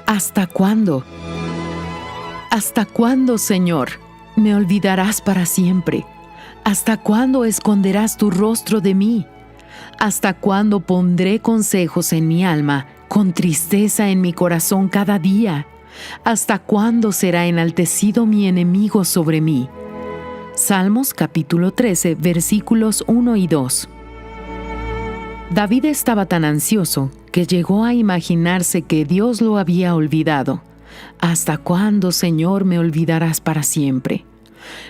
¿Hasta cuándo? ¿Hasta cuándo, Señor, me olvidarás para siempre? ¿Hasta cuándo esconderás tu rostro de mí? ¿Hasta cuándo pondré consejos en mi alma, con tristeza en mi corazón cada día? ¿Hasta cuándo será enaltecido mi enemigo sobre mí? Salmos capítulo 13, versículos 1 y 2. David estaba tan ansioso que llegó a imaginarse que Dios lo había olvidado. ¿Hasta cuándo, Señor, me olvidarás para siempre?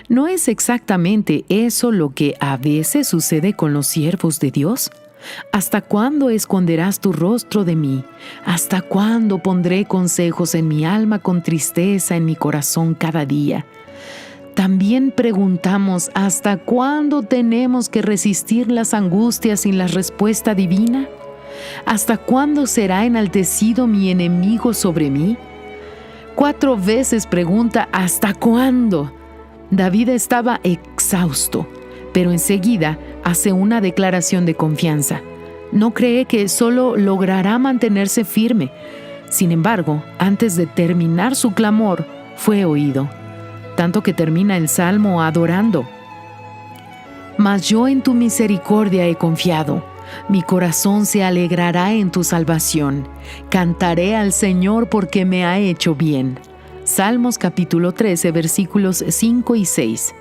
¿No es exactamente eso lo que a veces sucede con los siervos de Dios? ¿Hasta cuándo esconderás tu rostro de mí? ¿Hasta cuándo pondré consejos en mi alma con tristeza en mi corazón cada día? También preguntamos, ¿hasta cuándo tenemos que resistir las angustias sin la respuesta divina? ¿Hasta cuándo será enaltecido mi enemigo sobre mí? 4 veces pregunta, ¿hasta cuándo? David estaba exhausto, pero enseguida hace una declaración de confianza. No cree que solo logrará mantenerse firme. Sin embargo, antes de terminar su clamor, fue oído, tanto que termina el salmo adorando. Mas yo en tu misericordia he confiado. Mi corazón se alegrará en tu salvación. Cantaré al Señor porque me ha hecho bien. Salmos capítulo 13, versículos 5 y 6.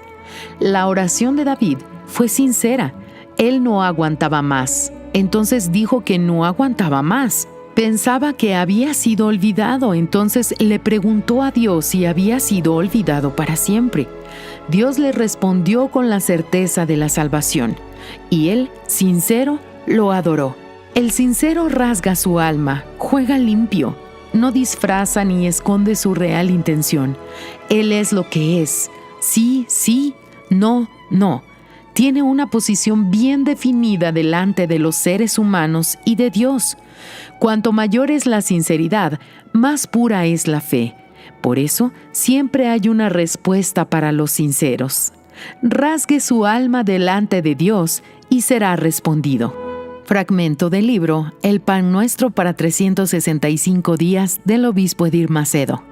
La oración de David fue sincera. Él no aguantaba más. Entonces dijo que no aguantaba más. Pensaba que había sido olvidado, entonces le preguntó a Dios si había sido olvidado para siempre. Dios le respondió con la certeza de la salvación, y él, sincero, lo adoró. El sincero rasga su alma, juega limpio, no disfraza ni esconde su real intención. Él es lo que es, sí, sí, no, no. Tiene una posición bien definida delante de los seres humanos y de Dios. Cuanto mayor es la sinceridad, más pura es la fe. Por eso, siempre hay una respuesta para los sinceros. Rasgue su alma delante de Dios y será respondido. Fragmento del libro El pan nuestro para 365 días del obispo Edir Macedo.